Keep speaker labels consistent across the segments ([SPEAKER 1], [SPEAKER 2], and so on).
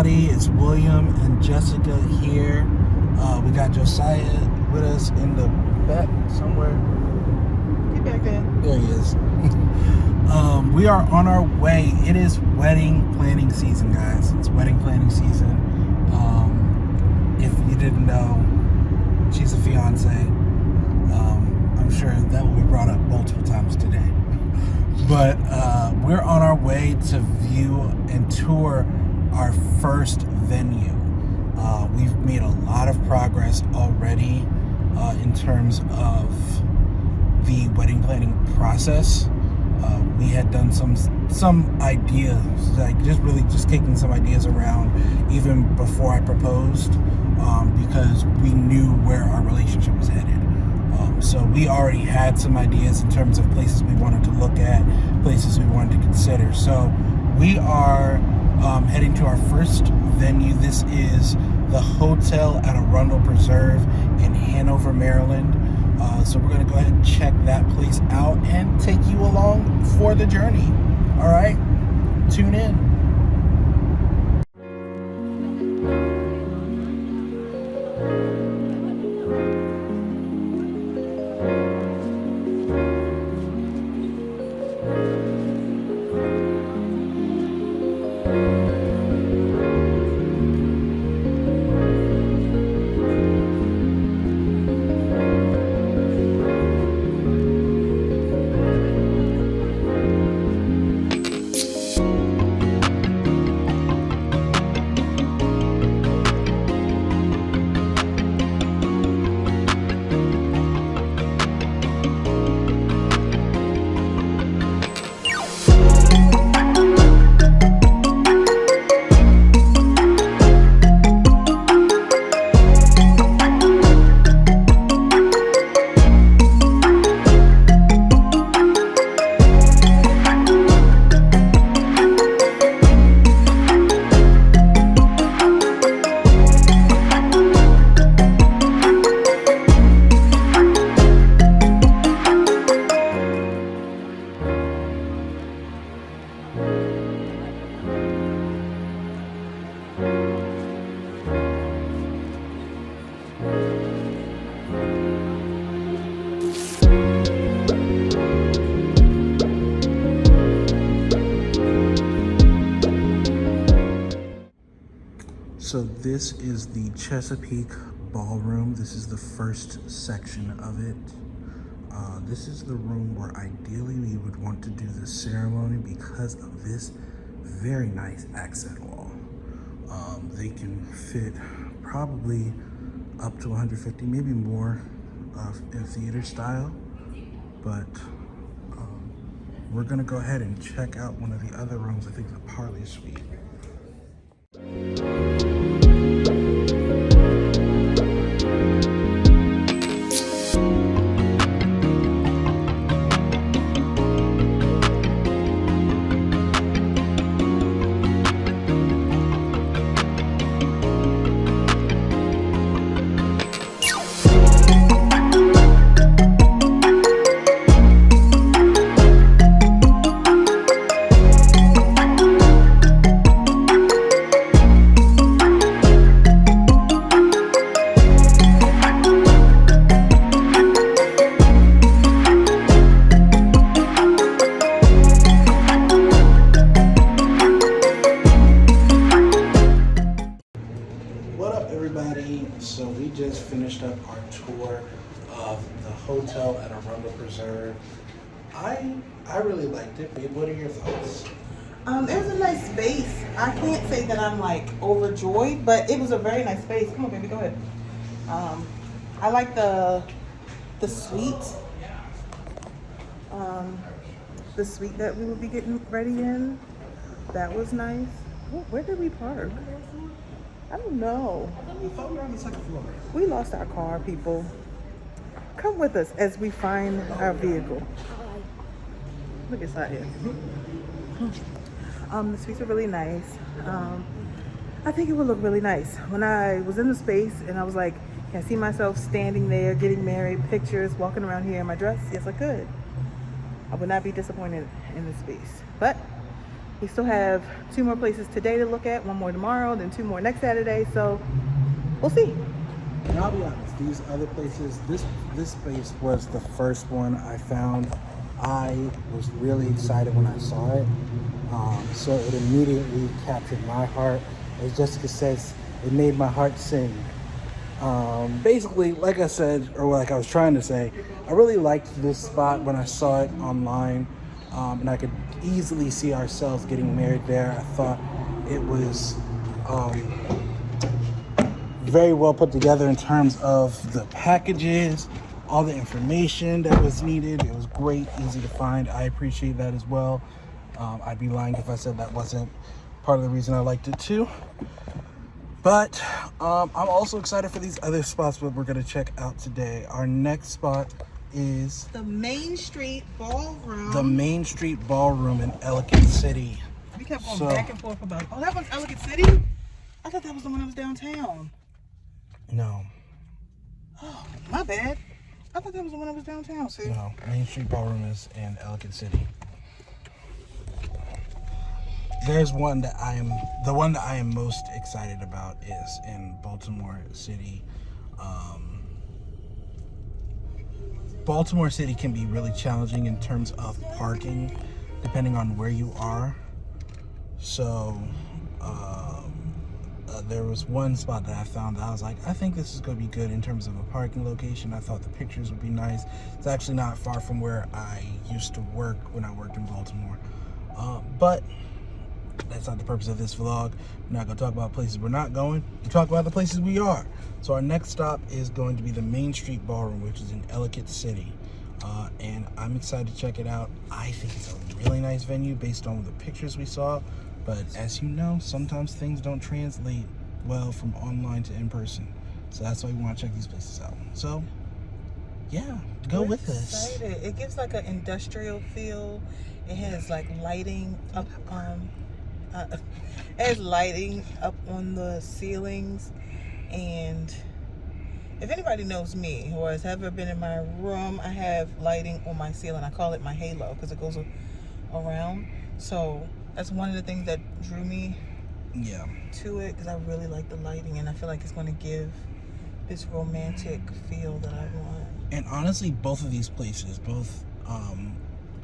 [SPEAKER 1] everybody. It's William and Jessica here. We got Josiah with us in the back somewhere.
[SPEAKER 2] Get back there.
[SPEAKER 1] There he is. We are on our way. It is wedding planning season, guys. It's wedding planning season. If you didn't know, she's a fiance. I'm sure that will be brought up multiple times today. But we're on our way to view and tour our first venue. We've made a lot of progress already in terms of the wedding planning process. We had done some ideas, like just kicking some ideas around even before I proposed, because we knew where our relationship was headed. So we already had some ideas in terms of places we wanted to look at, places we wanted to consider. So we are heading to our first venue. This is the Hotel at Arundel Preserve in Hanover, Maryland. So we're going to go ahead and check that place out and take you along for the journey. All right, tune in. So this is the Chesapeake Ballroom. This is the first section of it. This is the room where ideally we would want to do the ceremony because of this very nice accent wall. They can fit probably up to 150, maybe more in theater style. But we're gonna go ahead and check out one of the other rooms. I think the Parley Suite. So we just finished up our tour of the Hotel at Arundel Preserve. I really liked it, babe. What are your thoughts?
[SPEAKER 2] It was a nice space. I can't say that I'm like overjoyed, but it was a very nice space. Come on, baby, go ahead. I like the suite. The suite that we will be getting ready in. That was nice. Where did we park? I don't know.
[SPEAKER 1] I thought we were on the second floor.
[SPEAKER 2] We lost our car, people. Come with us as we find our vehicle. Look inside here. The suites are really nice. I think it would look really nice. When I was in the space and I was like, can I see myself standing there, getting married, pictures, walking around here in my dress? Yes, I could. I would not be disappointed in this space. But We still have 2 more places today to look at, 1 more tomorrow, then 2 more next Saturday. So we'll see.
[SPEAKER 1] And I'll be honest, these other places, this place was the first one I found. I was really excited when I saw it. So it immediately captured my heart. As Jessica says, it made my heart sing. Basically, like I said, or like I was trying to say, I really liked this spot when I saw it online. And I could easily see ourselves getting married there. I thought it was very well put together in terms of the packages, all the information that was needed. It was great, easy to find. I appreciate that as well. I'd be lying if I said that wasn't part of the reason I liked it too. But I'm also excited for these other spots that we're going to check out today. Our next spot is
[SPEAKER 2] The Main Street Ballroom.
[SPEAKER 1] the Main Street Ballroom in Ellicott City.
[SPEAKER 2] We kept going back and forth about, oh, that one's Ellicott City? I thought that was the one that was downtown.
[SPEAKER 1] No.
[SPEAKER 2] Oh, my bad. I thought that was the one that was downtown, see?
[SPEAKER 1] No, Main Street Ballroom is in Ellicott City. There's one that the one that I am most excited about is in Baltimore City. Baltimore City can be really challenging in terms of parking, depending on where you are. So, there was one spot that I found that I was like, I think this is going to be good in terms of a parking location. I thought the pictures would be nice. It's actually not far from where I used to work when I worked in Baltimore. But that's not the purpose of this vlog. We're not going to talk about places we're not going. We'll talk about the places we are. So our next stop is going to be the Main Street Ballroom, which is in Ellicott City. And I'm excited to check it out. I think it's a really nice venue based on the pictures we saw. But as you know, sometimes things don't translate well from online to in person. So that's why we want to check these places out. So, yeah, go with us.
[SPEAKER 2] It gives like an industrial feel. It has like lighting up it has lighting up on the ceilings. And if anybody knows me or has ever been in my room, I have lighting on my ceiling. I call it my halo because it goes around. So that's one of the things that drew me to it, because I really like the lighting and I feel like it's going to give this romantic feel that I want.
[SPEAKER 1] And honestly, both of these places, both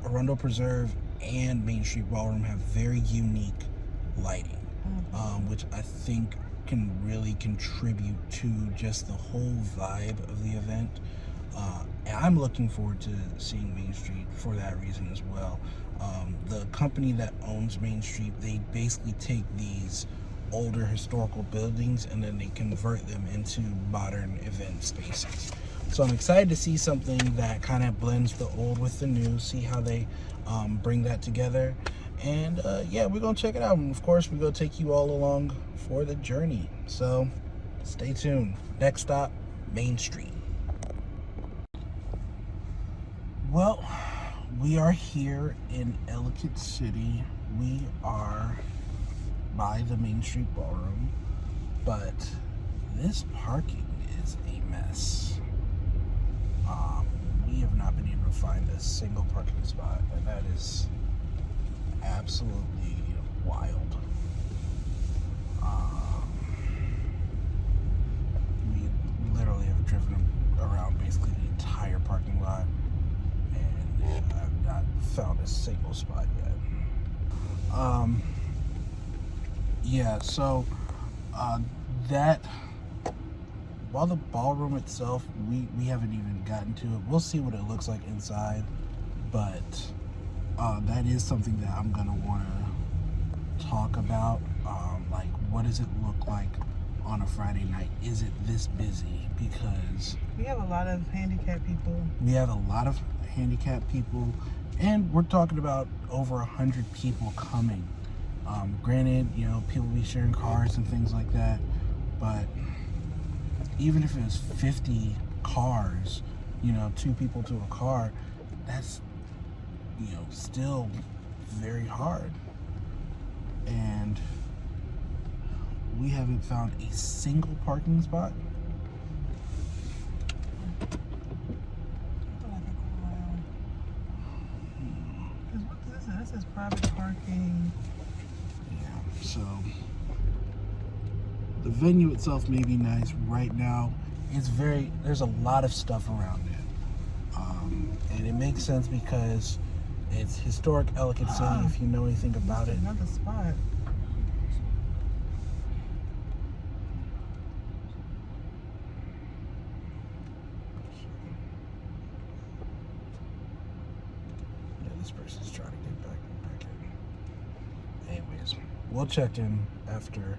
[SPEAKER 1] Arundel Preserve and Main Street Ballroom, have very unique lighting, which I think can really contribute to just the whole vibe of the event. And I'm looking forward to seeing Main Street for that reason as well. The company that owns Main Street, they basically take these older historical buildings and then they convert them into modern event spaces. So I'm excited to see something that kind of blends the old with the new, see how they bring that together. And yeah, we're gonna check it out. And of course, we're gonna take you all along for the journey. So stay tuned. Next stop, Main Street. Well, we are here in Ellicott City. We are by the Main Street Ballroom, but this parking is a mess. We have not been able to find a single parking spot, and that is absolutely wild. We literally have driven around basically the entire parking lot, and I've not found a single spot yet. Yeah, so that, while the ballroom itself, we haven't even gotten to it. We'll see what it looks like inside, but that is something that I'm gonna want to talk about. Like, what does it look like on a Friday night? Is it this busy? Because
[SPEAKER 2] we have a lot of handicapped people.
[SPEAKER 1] We have a lot of handicapped people, and we're talking about over 100 people coming. Granted, you know, people be sharing cars and things like that, but even if it was 50 cars, you know, 2 people to a car, that's, you know, still very hard. And we haven't found a single parking spot.
[SPEAKER 2] This is private parking.
[SPEAKER 1] So the venue itself may be nice right now. There's a lot of stuff around it. And it makes sense because it's historic Ellicott City, if you know anything about it.
[SPEAKER 2] Another spot.
[SPEAKER 1] Yeah, this person's trying to get back in. Anyways, we'll check in after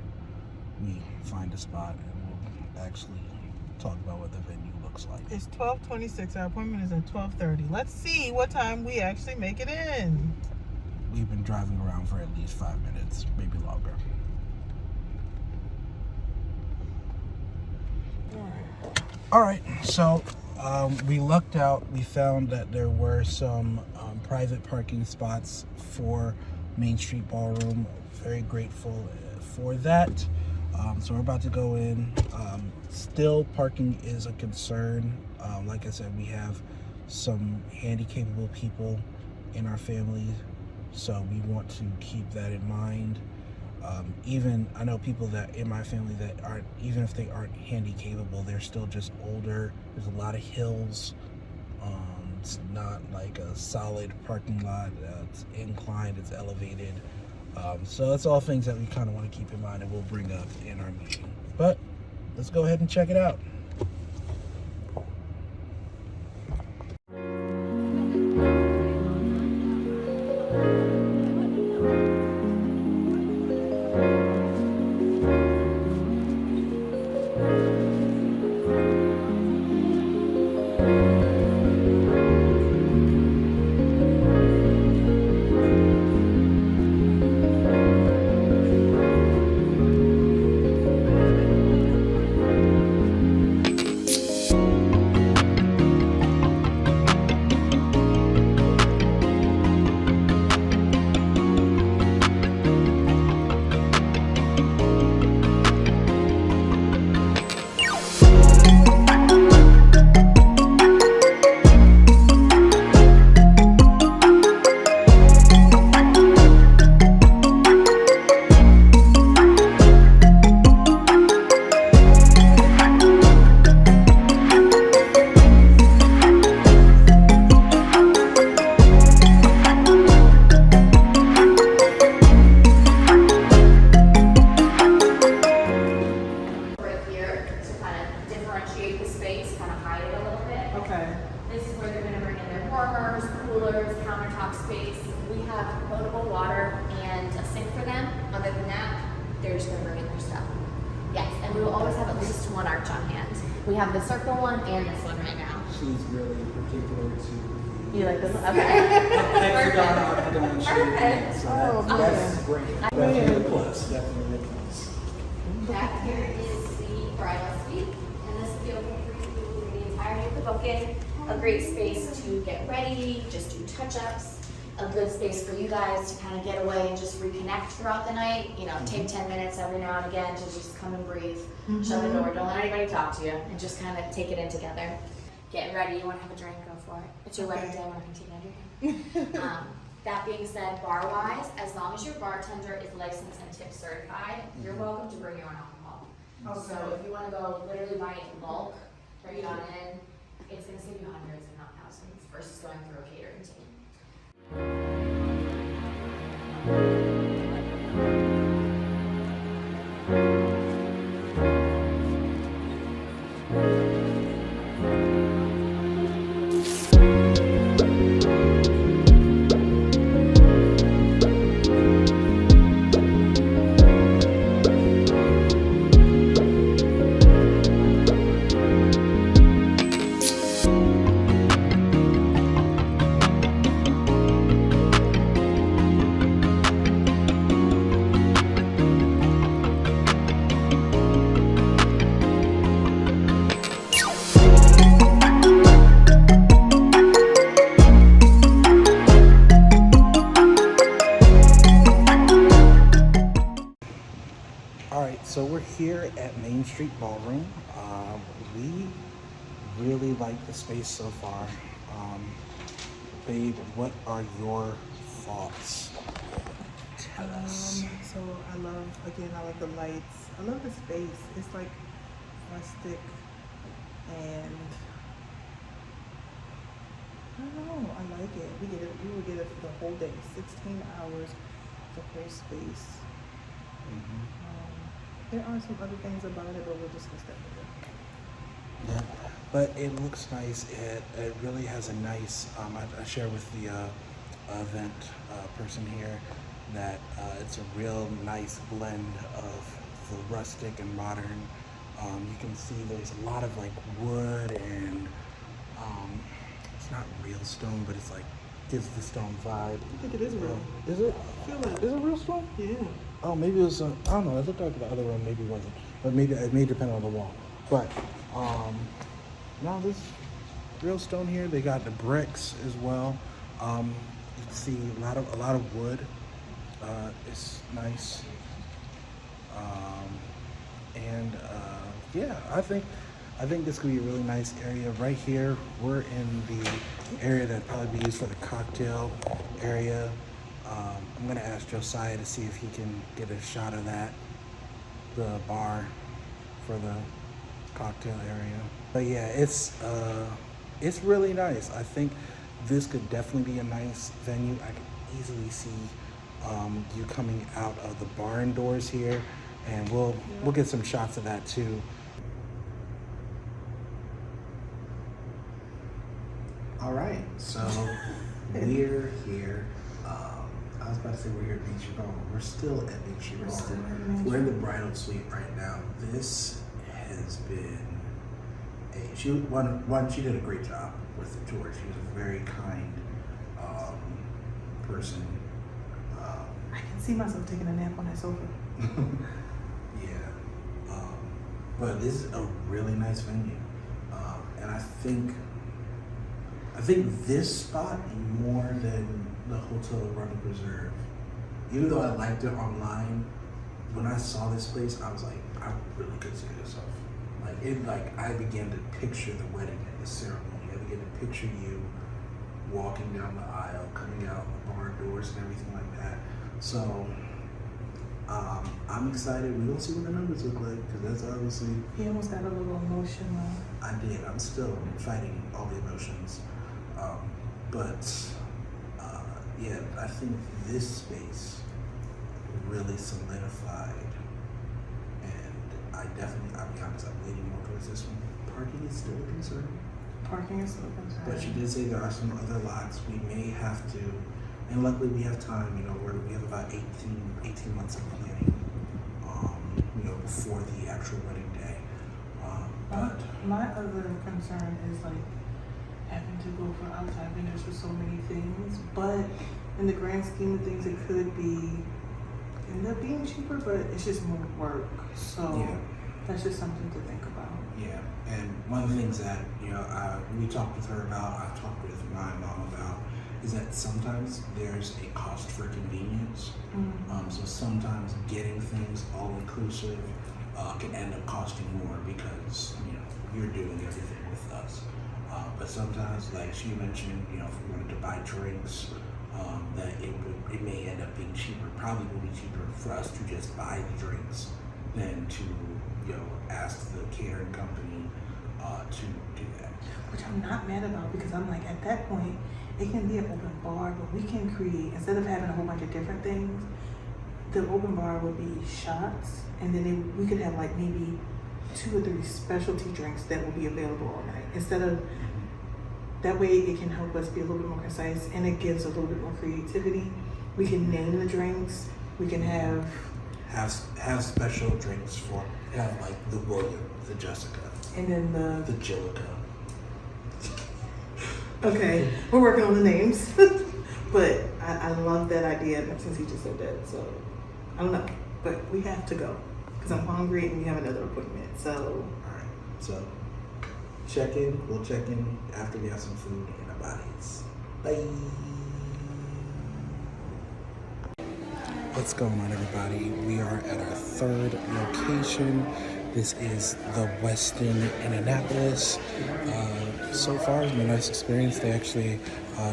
[SPEAKER 1] we find a spot and we'll actually talk about what the venue looks like.
[SPEAKER 2] It's 12:26. Our appointment is at 12:30. Let's see what time we actually make it in.
[SPEAKER 1] We've been driving around for at least 5 minutes, maybe longer. All right, so we lucked out. We found that there were some private parking spots for Main Street Ballroom. Very grateful for that. So we're about to go in. Still, parking is a concern. Like I said, we have some handy-capable people in our family, so we want to keep that in mind. Even I know people that in my family that aren't, even if they aren't handy-capable, they're still just older. There's a lot of hills. It's not like a solid parking lot. It's inclined, it's elevated. So that's all things that we kind of want to keep in mind and we'll bring up in our meeting. But let's go ahead and check it out.
[SPEAKER 3] We have the circle one and this one right now.
[SPEAKER 1] She's really particular to.
[SPEAKER 3] You like this one? Okay.
[SPEAKER 1] Hexagon
[SPEAKER 3] Perfect.
[SPEAKER 1] So that's great. Definitely a plus. Definitely a plus.
[SPEAKER 3] Back here is the bridal suite, and this will be open for you the entirety of the booking. A great space to get ready, just do touch-ups. A good space for you guys to kind of get away and just reconnect throughout the night. You know, take 10 minutes every now and again to just come and breathe. Shut the door, don't let anybody talk to you, and just kind of take it in together. Getting ready, you want to have a drink, go for it. It's your wedding day, I want to continue drinking. That being said, bar-wise, as long as your bartender is licensed and tip certified, you're welcome to bring your own alcohol. Okay. So if you want to go literally buy it in bulk, bring it on in, it's going to save you hundreds if not thousands versus going through a catering team.
[SPEAKER 1] So we're here at Main Street Ballroom. We really like the space so far. Babe, what are your thoughts?
[SPEAKER 2] So I love the lights. I love the space. It's like rustic and I don't know. I like it. We will get it for the whole day. 16 hours, the whole space. There are some other things about it, but we'll discuss that later.
[SPEAKER 1] Yeah, but it looks nice. It really has a nice. I share with the event person here that it's a real nice blend of the rustic and modern. You can see there's a lot of like wood and it's not real stone, but it's like gives the stone vibe.
[SPEAKER 2] I think it is real.
[SPEAKER 1] Is it?
[SPEAKER 2] I feel like
[SPEAKER 1] Is it real stone?
[SPEAKER 2] yeah.
[SPEAKER 1] Oh, maybe it was. I don't know. It looked like the other one. Maybe it wasn't. But maybe it may depend on the wall. But no, this real stone here. They got the bricks as well. You can see a lot of wood. It's nice. Yeah, I think this could be a really nice area right here. We're in the area that probably be used for the cocktail area. I'm gonna ask Josiah to see if he can get a shot of that, the bar for the cocktail area. But yeah, it's really nice. I think this could definitely be a nice venue. I could easily see you coming out of the barn doors here, and we'll get some shots of that too. All right, so we're here. I was about to say we're here at Beachy Ballroom. We're still at Beachy Ballroom. We're in the bridal suite right now. This has been she did a great job with the tour. She was a very kind person.
[SPEAKER 2] I can see myself taking a nap on that sofa.
[SPEAKER 1] Yeah, but this is a really nice venue, and I think this spot more than the Hotel Arundel Preserve. Even though I liked it online, when I saw this place, I was like, I really could see myself. I began to picture the wedding and the ceremony. I began to picture you walking down the aisle, coming out the barn doors and everything like that. So I'm excited. We're gonna see what the numbers look like, because that's obviously.
[SPEAKER 2] He almost got a little emotional.
[SPEAKER 1] I did. I'm still fighting all the emotions. Yeah, I think this space really solidified, and I'll be honest, I'm leaning more towards this one. Parking is still a concern.
[SPEAKER 2] Parking is still a concern.
[SPEAKER 1] But she did say there are some other lots we may have to, and luckily we have time, we have about 18 months of planning, before the actual wedding day. But
[SPEAKER 2] my other concern is having to go for outside vendors for so many things, but in the grand scheme of things, it could end up being cheaper, but it's just more work. So that's just something to think about.
[SPEAKER 1] Yeah, and one of the things that we talked with her about, I've talked with my mom about, is that sometimes there's a cost for convenience. So sometimes getting things all inclusive can end up costing more because you're doing everything with us. But sometimes, like she mentioned, if we wanted to buy drinks, that it may end up being cheaper. Probably will be cheaper for us to just buy the drinks than to ask the catering company to do that.
[SPEAKER 2] Which I'm not mad about, because I'm like, at that point, it can be an open bar, but we can create, instead of having a whole bunch of different things, the open bar would be shots, and then we could have maybe 2 or 3 specialty drinks that will be available all night. Instead of, that way it can help us be a little bit more concise, and it gives a little bit more creativity. We can name the drinks. We can have
[SPEAKER 1] special drinks for the William, the Jessica,
[SPEAKER 2] and then the
[SPEAKER 1] Jillica.
[SPEAKER 2] Okay, we're working on the names, but I love that idea since he just said that. So I don't know, but we have to go because I'm hungry and we have another appointment. So
[SPEAKER 1] all right, so check in. We'll check in after we have some food in our bodies. Bye. What's going on, everybody? We are at our 3rd location. This is the Westin in Annapolis. So far, it's been a nice experience. They actually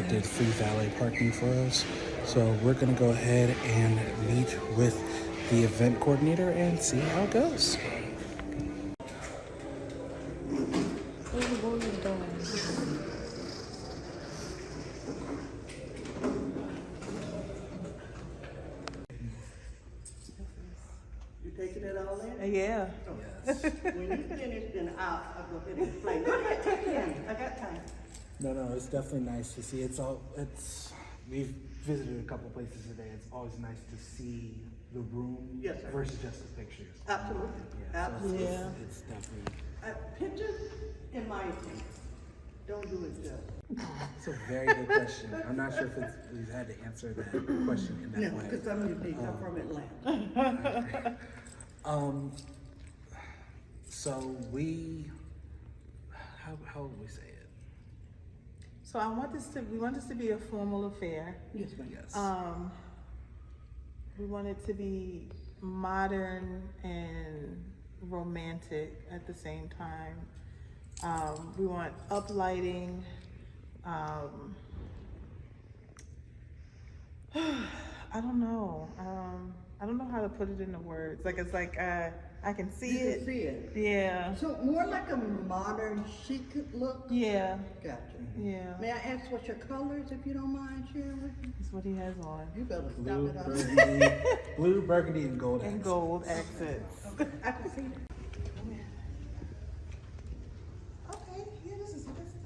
[SPEAKER 1] did free valet parking for us. So we're gonna go ahead and meet with the event coordinator and see how it goes.
[SPEAKER 4] You taking it all in?
[SPEAKER 2] Yeah.
[SPEAKER 4] When you finish, then I'll go ahead and explain. Go ahead, take it in. I got time.
[SPEAKER 1] No, it's definitely nice to see. We've visited a couple places today. It's always nice to see the room
[SPEAKER 4] Yes, sir.
[SPEAKER 1] versus just the pictures.
[SPEAKER 4] Absolutely.
[SPEAKER 1] Yeah, so
[SPEAKER 4] Absolutely.
[SPEAKER 2] Yeah.
[SPEAKER 1] it's definitely,
[SPEAKER 4] Pictures, in my opinion, don't do it justice.
[SPEAKER 1] it's a very good question. I'm not sure if we've had to answer that question in
[SPEAKER 4] No,
[SPEAKER 1] that way.
[SPEAKER 4] because some of these people are from Atlanta.
[SPEAKER 1] So how would we say it?
[SPEAKER 2] So we want this to be a formal affair.
[SPEAKER 4] Yes, ma'am.
[SPEAKER 1] Yes.
[SPEAKER 2] We want it to be modern and romantic at the same time. We want uplighting. I don't know. I don't know how to put it into words. It's like I can see
[SPEAKER 4] You
[SPEAKER 2] it.
[SPEAKER 4] can see it.
[SPEAKER 2] Yeah.
[SPEAKER 4] So more like a modern chic look?
[SPEAKER 2] Yeah.
[SPEAKER 4] Gotcha.
[SPEAKER 2] Yeah.
[SPEAKER 4] May I ask what your colors, if you don't mind sharing with me?
[SPEAKER 2] That's what he has on.
[SPEAKER 4] You better stop
[SPEAKER 1] Blue,
[SPEAKER 4] it.
[SPEAKER 1] blue, burgundy, and gold.
[SPEAKER 2] And
[SPEAKER 1] accents.
[SPEAKER 2] gold accents.
[SPEAKER 4] I can see it.
[SPEAKER 2] Okay. Yeah, this is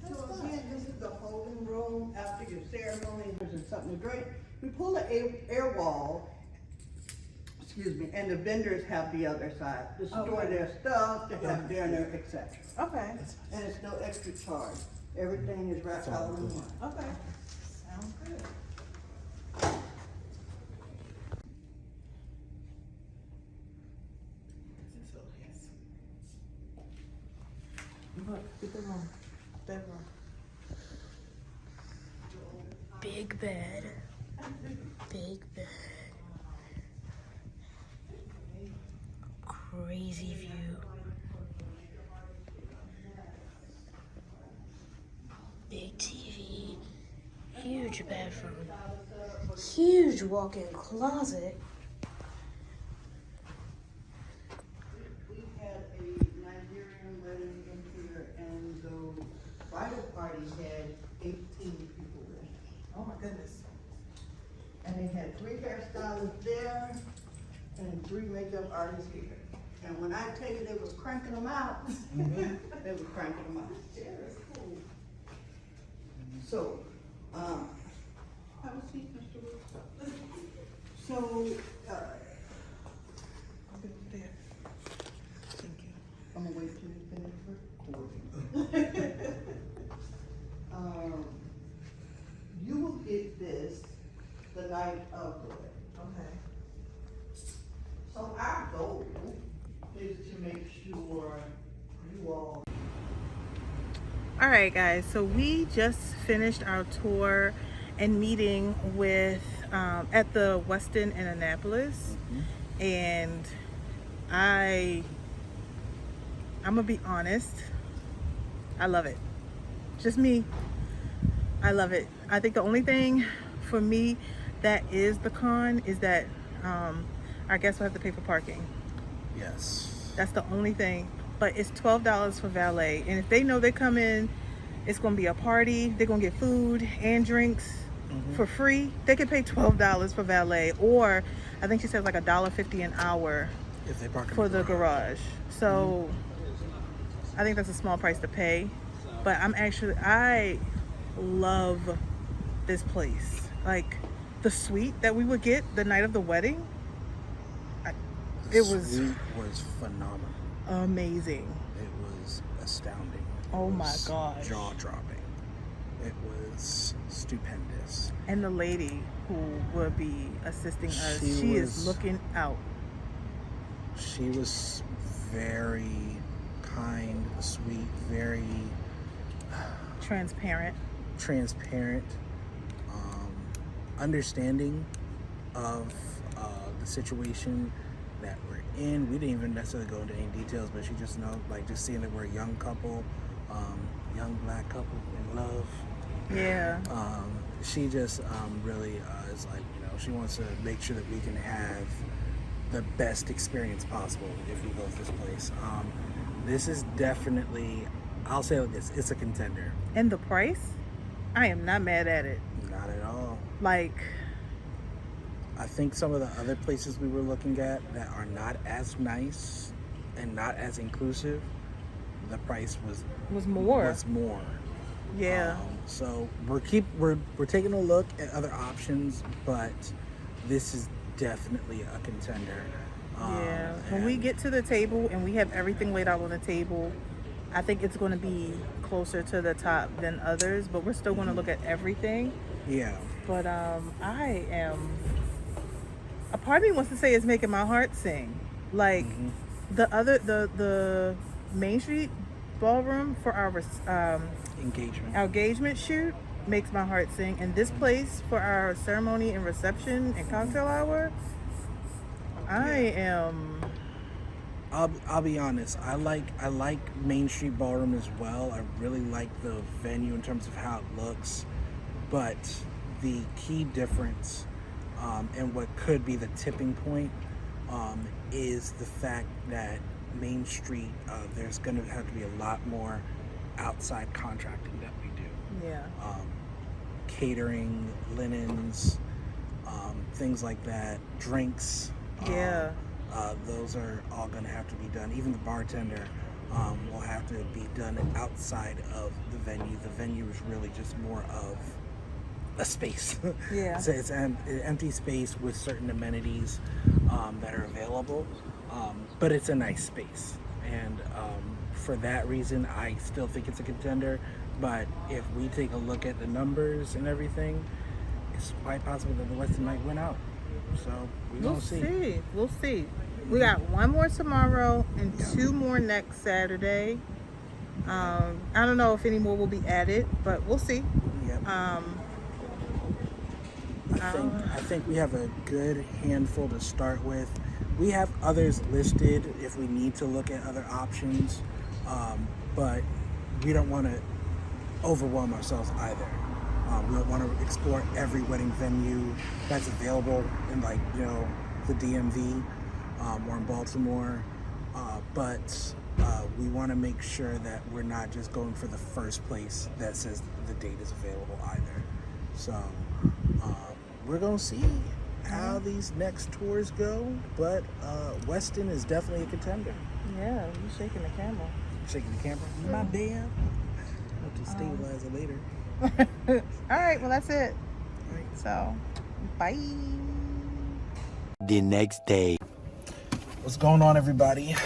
[SPEAKER 4] So again, this is the holding room after your ceremony. There's something to drink. We pull the air wall, and the vendors have the other side to store
[SPEAKER 2] Okay.
[SPEAKER 4] their stuff, to have dinner, etc.
[SPEAKER 2] Okay.
[SPEAKER 4] And it's no extra charge. Everything is wrapped all in one.
[SPEAKER 2] Okay. Sounds good. Look, get the room. Bedroom.
[SPEAKER 5] Big bed. Big bed. Crazy view. Big TV. Huge bedroom. Huge walk-in closet.
[SPEAKER 4] We had a Nigerian wedding in here, and the bridal party had 18 people there.
[SPEAKER 2] Oh my goodness.
[SPEAKER 4] And they had 3 hairstylists there and 3 makeup artists here. And when I tell you they was cranking them out, they was cranking them out. Yeah, that's cool. So, have a seat, Mr. Wood. So,
[SPEAKER 2] I'll get over there. Thank you.
[SPEAKER 4] I'm gonna wait till you finish recording. You will get this the night of the wedding.
[SPEAKER 2] Okay.
[SPEAKER 4] So our goal is to make sure you all.
[SPEAKER 2] All right, guys. So we just finished our tour and meeting with at the Westin in Annapolis, and I'm gonna be honest. I love it. Just me. I love it. I think the only thing for me that is the con is that our guests will have to pay for parking.
[SPEAKER 1] Yes.
[SPEAKER 2] That's the only thing. But it's $12 for valet. And if they know they come in, it's going to be a party, they're going to get food and drinks for free, they can pay $12 for valet. Or I think she said like $1.50 an hour
[SPEAKER 1] If they park in
[SPEAKER 2] for the garage. So I think that's a small price to pay. But I love this place. Like the suite that we would get the night of the wedding, it was
[SPEAKER 1] suite was phenomenal.
[SPEAKER 2] amazing.
[SPEAKER 1] It was astounding.
[SPEAKER 2] Oh
[SPEAKER 1] It
[SPEAKER 2] my
[SPEAKER 1] was
[SPEAKER 2] gosh.
[SPEAKER 1] jaw-dropping. It was stupendous.
[SPEAKER 2] And the lady who will be assisting us,
[SPEAKER 1] She
[SPEAKER 2] she
[SPEAKER 1] was-
[SPEAKER 2] is looking out.
[SPEAKER 1] She was very kind, sweet, very
[SPEAKER 2] Transparent.
[SPEAKER 1] transparent, understanding of the situation that we're in. We didn't even necessarily go into any details, but she just just seeing that we're a young couple, young black couple in love.
[SPEAKER 2] Yeah.
[SPEAKER 1] she just really is like, she wants to make sure that we can have the best experience possible if we go to this place. This is definitely, I'll say it like this, it's a contender.
[SPEAKER 2] And the price, I am not mad at it.
[SPEAKER 1] Not at all.
[SPEAKER 2] Like,
[SPEAKER 1] I think some of the other places we were looking at that are not as nice and not as inclusive, the price
[SPEAKER 2] was more.
[SPEAKER 1] Was more.
[SPEAKER 2] Yeah.
[SPEAKER 1] So we're taking a look at other options, but this is definitely a contender.
[SPEAKER 2] Yeah. When we get to the table and we have everything laid out on the table, I think it's going to be closer to the top than others, but we're still going to look at everything.
[SPEAKER 1] Yeah.
[SPEAKER 2] But a part of me wants to say it's making my heart sing. Like the Main Street Ballroom for our engagement shoot makes my heart sing, and this place for our ceremony and reception and cocktail hour,
[SPEAKER 1] I'll be honest. I like Main Street Ballroom as well. I really like the venue in terms of how it looks, but the key difference and what could be the tipping point is the fact that Main Street, there's going to have to be a lot more outside contracting that we do.
[SPEAKER 2] Yeah.
[SPEAKER 1] Catering, linens, things like that, drinks.
[SPEAKER 2] Yeah.
[SPEAKER 1] Those are all going to have to be done. Even the bartender will have to be done outside of the venue. The venue is really just more of a space.
[SPEAKER 2] Yeah.
[SPEAKER 1] So it's an empty space with certain amenities that are available, but it's a nice space. And for that reason, I still think it's a contender. But if we take a look at the numbers and everything, it's quite possible that the Westin might win out. So we'll see.
[SPEAKER 2] We'll see. We got one more tomorrow and two more next Saturday. I don't know if any more will be added, but we'll see.
[SPEAKER 1] Yep. I think we have a good handful to start with. We have others listed if we need to look at other options, but we don't want to overwhelm ourselves either. We don't want to explore every wedding venue that's available in the DMV or in Baltimore, but we want to make sure that we're not just going for the first place that says the date is available either. So we're going to see how these next tours go, but Westin is definitely a contender.
[SPEAKER 2] Yeah, you shaking the camera.
[SPEAKER 1] Shaking the camera? My bad. I'll have to stabilize it later.
[SPEAKER 2] All right, well, that's it.
[SPEAKER 1] All right.
[SPEAKER 2] So, bye.
[SPEAKER 6] The next day.
[SPEAKER 1] What's going on, everybody?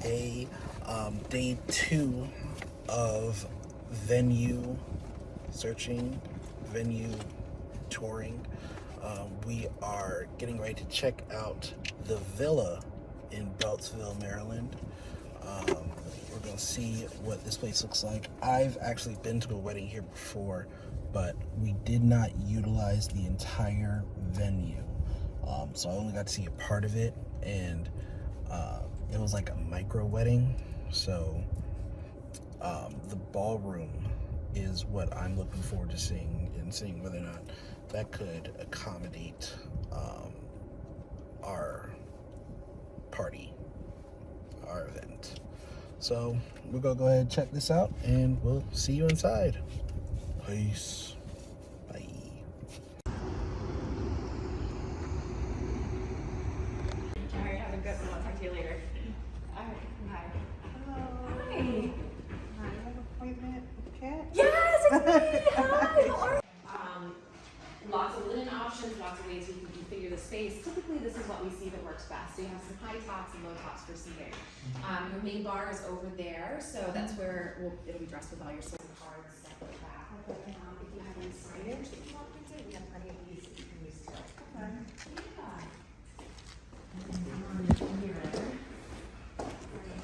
[SPEAKER 1] Day 2 of venue searching, venue touring. We are getting ready to check out the villa in Beltsville, Maryland. We're going to see what this place looks like. I've actually been to a wedding here before, but we did not utilize the entire venue. So I only got to see a part of it, and it was like a micro wedding. So the ballroom is what I'm looking forward to seeing, and seeing whether or not that could accommodate our party, our event. So we're gonna go ahead and check this out, and we'll see you inside. Peace. Bye.
[SPEAKER 3] All right, have a good one. I'll talk to you later. All right, bye. Hello. Hi.
[SPEAKER 2] Hi, you have an appointment with the cat?
[SPEAKER 3] Yes, it's me. Hi. How are you? Lots of linen options, lots of ways you can configure the space. Typically, this is what we see that works best. So you have some high tops and low tops for seating. Your main bar is over there, so that's where it'll be dressed with all your silver cards, stuff like that. If you have any signage that you want printed, we have plenty of these that you can use too. Okay.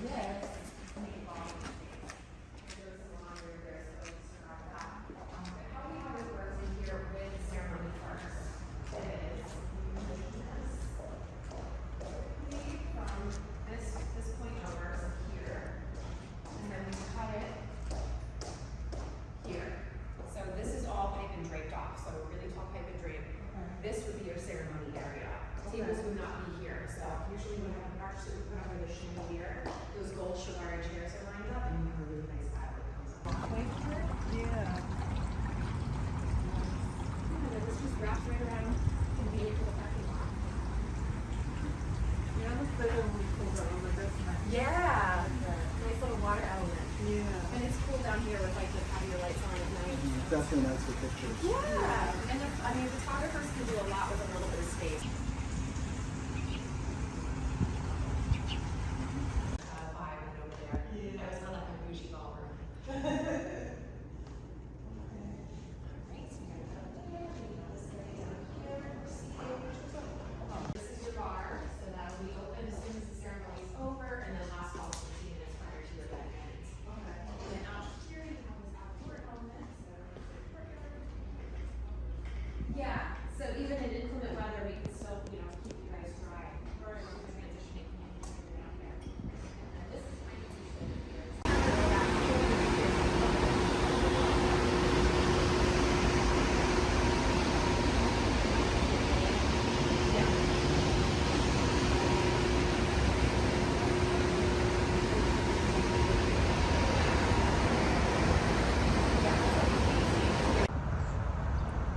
[SPEAKER 3] Yeah. down here with like the patio lights on at night.
[SPEAKER 1] Definitely nice for pictures.
[SPEAKER 3] Yeah, and I mean, photographers can do a lot with a little bit of space. Vibe over there. I was on like a bougie ballroom. This is your bar, so that will be open as soon as the ceremony is over, and then last call 15 minutes prior to your event ends. And then out here, you have this outdoor element, yeah, so even in inclement weather, we can still, keep you guys dry. We're transitioning from out there. And this is kind of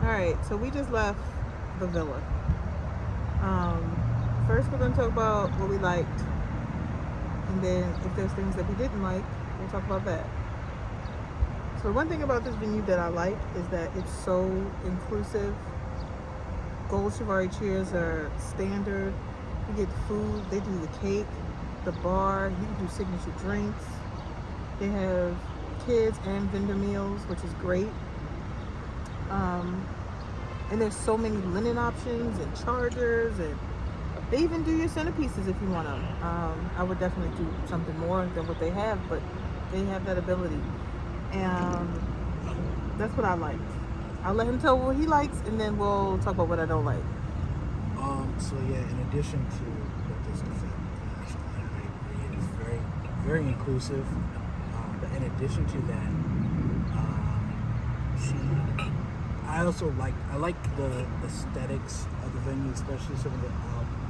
[SPEAKER 2] All right, so we just left the villa. First, we're gonna talk about what we liked, and then if there's things that we didn't like, we'll talk about that. So one thing about this venue that I like is that it's so inclusive. Gold Chivalry chairs are standard. You get food, they do the cake, the bar, you can do signature drinks. They have kids and vendor meals, which is great. And there's so many linen options and chargers, and they even do your centerpieces if you want them. I would definitely do something more than what they have, but they have that ability. And that's what I like. I'll let him tell what he likes, and then we'll talk about what I don't like.
[SPEAKER 1] So yeah, in addition to what this is, it is very, very inclusive. But in addition to that, I also like the aesthetics of the venue, especially some of the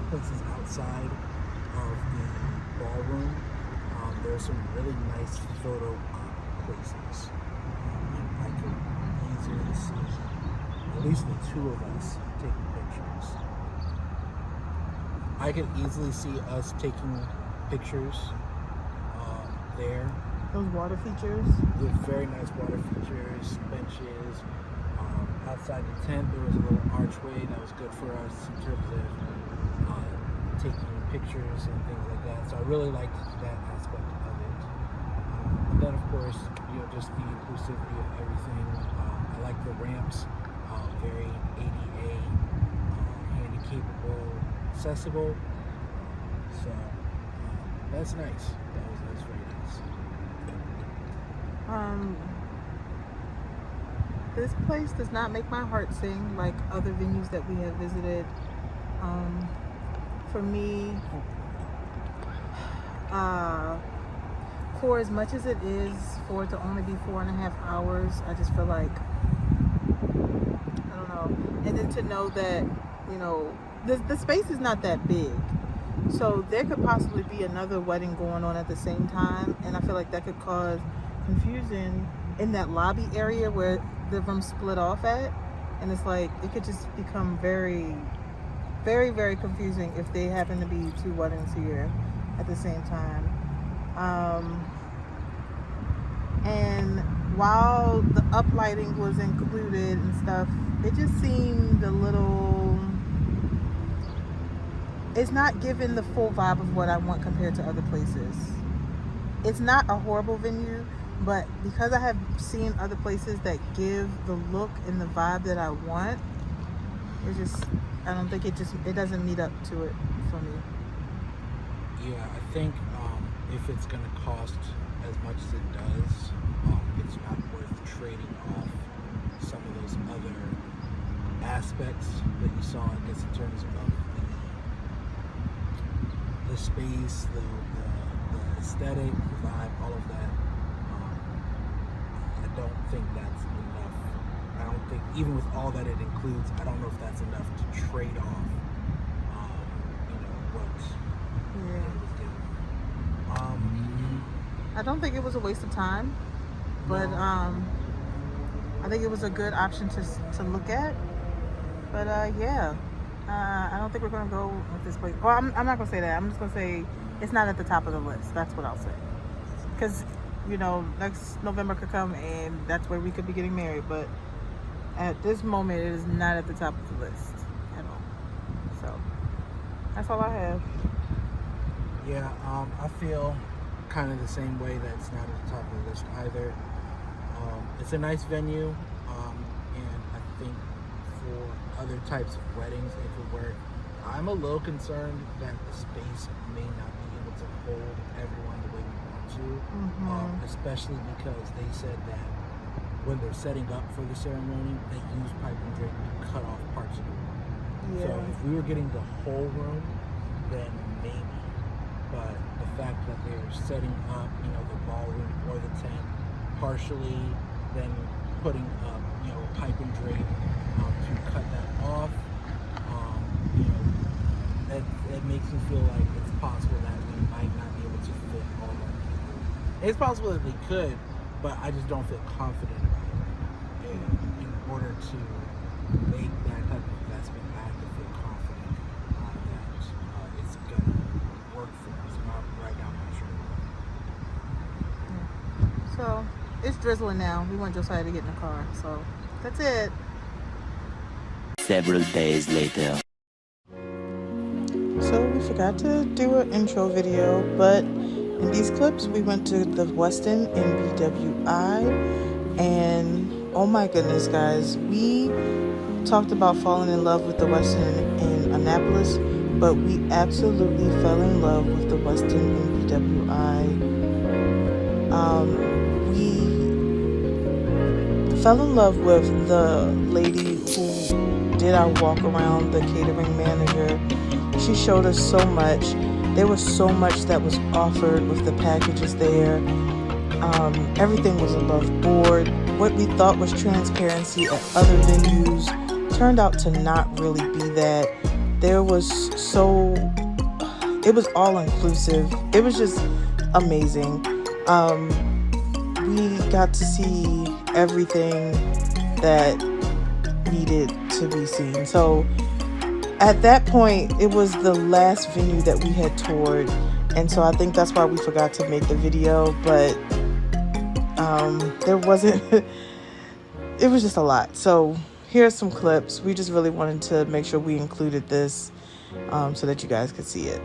[SPEAKER 1] places outside of the ballroom. There's some really nice photo places. And I could easily see at least the two of us taking pictures. I could easily see us taking pictures there.
[SPEAKER 2] Those water features.
[SPEAKER 1] With very nice water features, benches. Outside the tent, there was a little archway that was good for us in terms of taking pictures and things like that. So I really liked that aspect of it. And then, of course, just the inclusivity of everything. I like the ramps, very ADA, handy capable, accessible. So that's nice. That was very nice.
[SPEAKER 2] This place does not make my heart sing like other venues that we have visited. For me, for as much as it is for it to only be 4.5 hours, I just feel like, I don't know. And then to know that, the space is not that big. So there could possibly be another wedding going on at the same time. And I feel like that could cause confusion in that lobby area where the room split off at, and it's like it could just become very, very, very confusing if they happen to be two weddings here at the same time. And while the uplighting was included and stuff, it just seemed a little, it's not giving the full vibe of what I want compared to other places. It's not a horrible venue, but because I have seen other places that give the look and the vibe that I want, I don't think it doesn't meet up to it for me.
[SPEAKER 1] Yeah, I think if it's going to cost as much as it does, it's not worth trading off some of those other aspects that you saw, I guess, in terms of the space, the aesthetic, the vibe, all of that. I don't think that's enough. I don't think, even with all that it includes, I don't know if that's enough to trade off, what it was given.
[SPEAKER 2] I don't think it was a waste of time, but I think it was a good option to look at. But I don't think we're gonna go with this place. Well, I'm not gonna say that. I'm just gonna say it's not at the top of the list. That's what I'll say. Because you know, next November could come and that's where we could be getting married. But at this moment, it is not at the top of the list at all. So that's all I have.
[SPEAKER 1] Yeah, I feel kind of the same way. That's not at the top of the list either. It's a nice venue, and I think for other types of weddings it could work. I'm a little concerned that the space may not be able to hold everyone the way we want to, especially because they said that when they're setting up for the ceremony, they use pipe and drape to cut off parts of the room. So if we were getting the whole room, then maybe. But the fact that they're setting up, you know, the ballroom or the tent partially, then putting up, you know, pipe and drape to cut that off, you know, that makes me feel like it's possible that we might not be able to fit all of our people. It's possible that they could, but I just don't feel confident about it. In order to make that type of investment, I have to feel confident that it's gonna work for us. Right now, I'm not sure.
[SPEAKER 2] So it's drizzling now. We want Josiah to get in the car. So that's it.
[SPEAKER 6] Several days later.
[SPEAKER 2] So we forgot to do an intro video, but in these clips we went to the Westin in BWI, and oh my goodness guys, we talked about falling in love with the Westin in Annapolis, but we absolutely fell in love with the Westin in BWI. We fell in love with the lady who did our walk around, the catering manager. She showed us so much. There was so much that was offered with the packages there. Everything was above board. What we thought was transparency at other venues turned out to not really be that. It was all inclusive. It was just amazing. We got to see everything that needed to be seen. So at that point, it was the last venue that we had toured, and so I think that's why we forgot to make the video, but there wasn't, it was just a lot. So here's some clips. We just really wanted to make sure we included this so that you guys could see it.